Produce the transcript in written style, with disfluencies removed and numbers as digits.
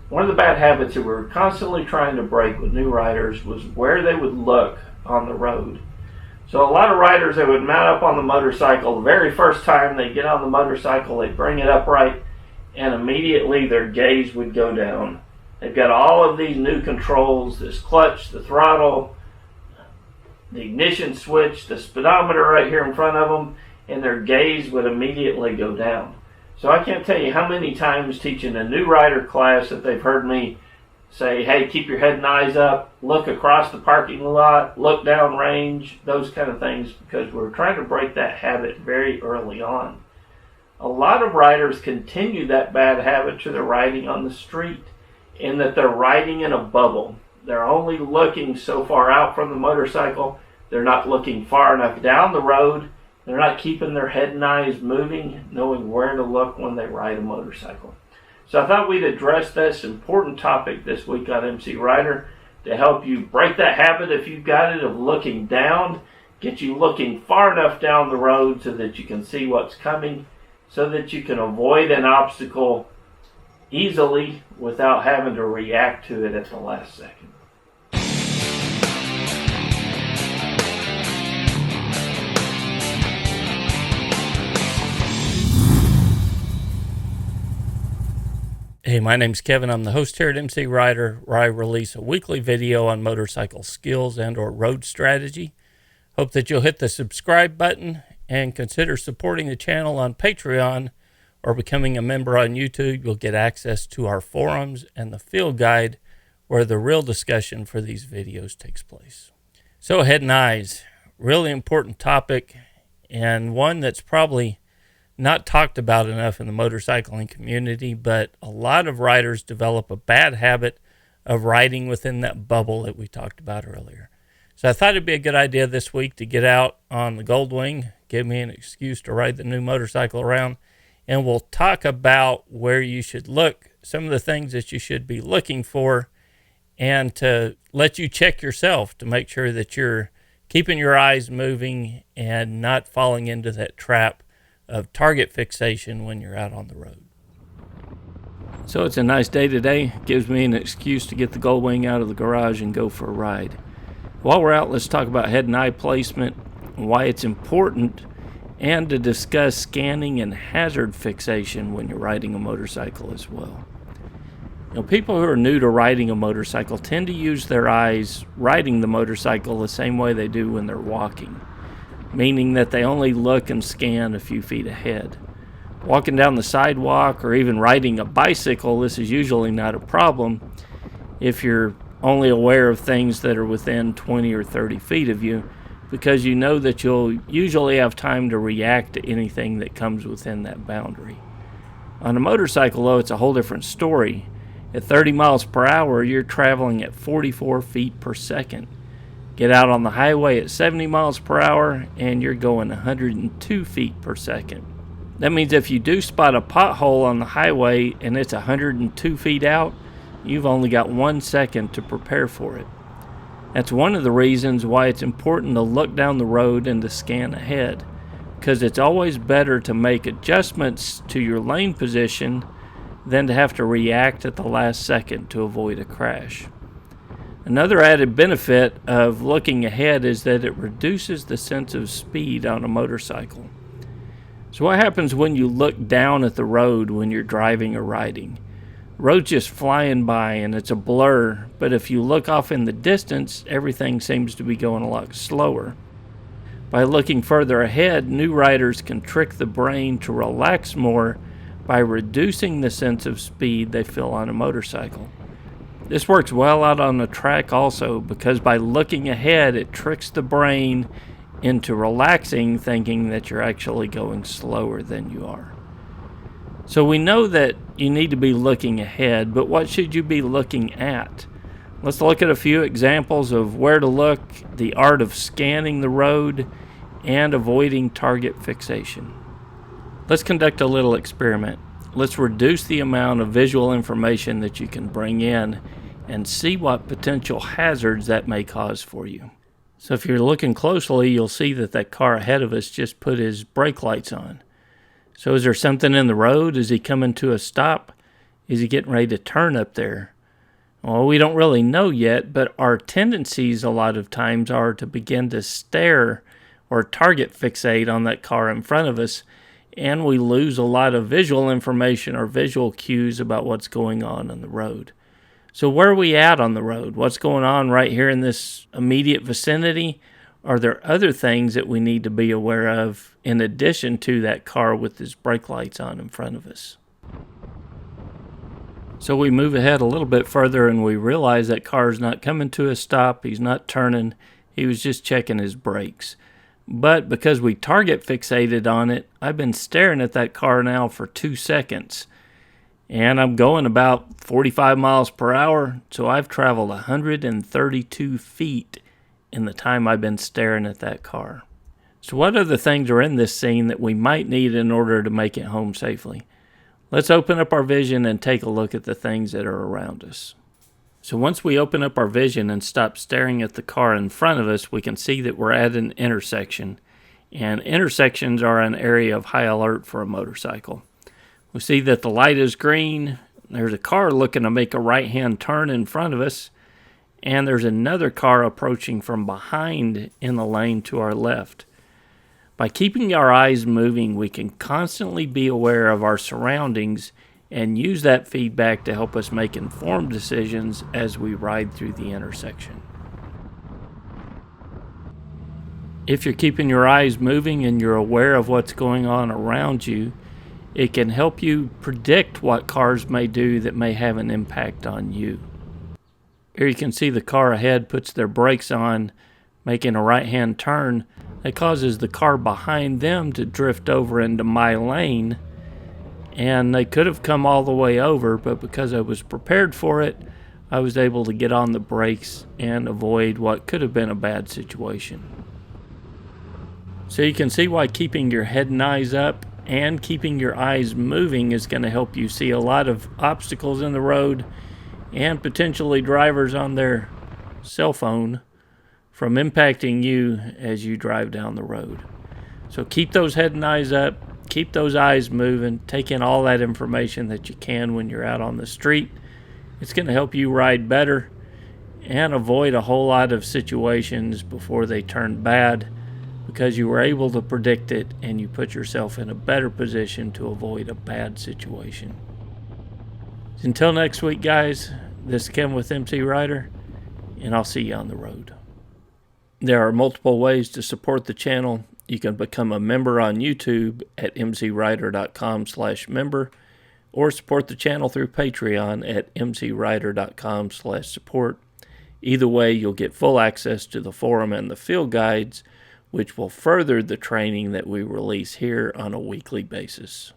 one of the bad habits that we were constantly trying to break with new riders was where they would look on the road. So a lot of riders, they would mount up on the motorcycle. The very first time they get on the motorcycle, they bring it upright, and immediately their gaze would go down. They've got all of these new controls, this clutch, the throttle, the ignition switch, the speedometer right here in front of them, and their gaze would immediately go down. So I can't tell you how many times teaching a new rider class that they've heard me say, hey, keep your head and eyes up, look across the parking lot, look down range, those kind of things, because we're trying to break that habit very early on. A lot of riders continue that bad habit to their riding on the street, in that they're riding in a bubble. They're only looking so far out from the motorcycle. They're not looking far enough down the road. They're not keeping their head and eyes moving, knowing where to look when they ride a motorcycle. So I thought we'd address this important topic this week on MCrider to help you break that habit, if you've got it, of looking down, get you looking far enough down the road so that you can see what's coming, so that you can avoid an obstacle easily without having to react to it at the last second. Hey, my name's Kevin. I'm the host here at MCrider, where I release a weekly video on motorcycle skills and or road strategy. Hope that you'll hit the subscribe button and consider supporting the channel on Patreon or becoming a member on YouTube. You'll get access to our forums and the field guide where the real discussion for these videos takes place. So head and eyes, really important topic, and one that's probably not talked about enough in the motorcycling community, but a lot of riders develop a bad habit of riding within that bubble that we talked about earlier. So I thought it'd be a good idea this week to get out on the Goldwing, give me an excuse to ride the new motorcycle around, and we'll talk about where you should look, some of the things that you should be looking for, and to let you check yourself to make sure that you're keeping your eyes moving and not falling into that trap of target fixation when you're out on the road. So it's a nice day today. Gives me an excuse to get the Goldwing out of the garage and go for a ride. While we're out, let's talk about head and eye placement, why it's important, and to discuss scanning and hazard fixation when you're riding a motorcycle as well. You know, people who are new to riding a motorcycle tend to use their eyes riding the motorcycle the same way they do when they're walking, meaning that they only look and scan a few feet ahead. Walking down the sidewalk or even riding a bicycle, this is usually not a problem if you're only aware of things that are within 20 or 30 feet of you, because you know that you'll usually have time to react to anything that comes within that boundary. On a motorcycle, though, it's a whole different story. At 30 miles per hour, you're traveling at 44 feet per second. Get out on the highway at 70 miles per hour and you're going 102 feet per second. That means if you do spot a pothole on the highway and it's 102 feet out, you've only got 1 second to prepare for it. That's one of the reasons why it's important to look down the road and to scan ahead, because it's always better to make adjustments to your lane position than to have to react at the last second to avoid a crash. Another added benefit of looking ahead is that it reduces the sense of speed on a motorcycle. So what happens when you look down at the road when you're driving or riding? The road's just flying by and it's a blur, but if you look off in the distance, everything seems to be going a lot slower. By looking further ahead, new riders can trick the brain to relax more by reducing the sense of speed they feel on a motorcycle. This works well out on the track also, because by looking ahead, it tricks the brain into relaxing, thinking that you're actually going slower than you are. So we know that you need to be looking ahead, but what should you be looking at? Let's look at a few examples of where to look, the art of scanning the road, and avoiding target fixation. Let's conduct a little experiment. Let's reduce the amount of visual information that you can bring in and see what potential hazards that may cause for you. So if you're looking closely, you'll see that that car ahead of us just put his brake lights on. So is there something in the road? Is he coming to a stop? Is he getting ready to turn up there? Well, we don't really know yet, but our tendencies a lot of times are to begin to stare or target fixate on that car in front of us, and we lose a lot of visual information or visual cues about what's going on the road. So where are we at on the road? What's going on right here in this immediate vicinity? Are there other things that we need to be aware of in addition to that car with his brake lights on in front of us? So we move ahead a little bit further and we realize that car's not coming to a stop. He's not turning. He was just checking his brakes. But because we target fixated on it, I've been staring at that car now for 2 seconds. And I'm going about 45 miles per hour. So I've traveled 132 feet in the time I've been staring at that car. So what other things are in this scene that we might need in order to make it home safely? Let's open up our vision and take a look at the things that are around us. So once we open up our vision and stop staring at the car in front of us, we can see that we're at an intersection. And intersections are an area of high alert for a motorcycle. We see that the light is green. There's a car looking to make a right-hand turn in front of us. And there's another car approaching from behind in the lane to our left. By keeping our eyes moving, we can constantly be aware of our surroundings and use that feedback to help us make informed decisions as we ride through the intersection. If you're keeping your eyes moving and you're aware of what's going on around you, it can help you predict what cars may do that may have an impact on you. Here you can see the car ahead puts their brakes on, making a right-hand turn. That causes the car behind them to drift over into my lane, and they could have come all the way over, but because I was prepared for it, I was able to get on the brakes and avoid what could have been a bad situation. So you can see why keeping your head and eyes up and keeping your eyes moving is going to help you see a lot of obstacles in the road and potentially drivers on their cell phone from impacting you as you drive down the road. So keep those head and eyes up, keep those eyes moving, take in all that information that you can when you're out on the street. It's going to help you ride better and avoid a whole lot of situations before they turn bad, because you were able to predict it and you put yourself in a better position to avoid a bad situation. Until next week, guys, this is Kevin with MCrider, and I'll see you on the road. There are multiple ways to support the channel. You can become a member on YouTube at mcrider.com/member, or support the channel through Patreon at mcrider.com/support. Either way, you'll get full access to the forum and the field guides, which will further the training that we release here on a weekly basis.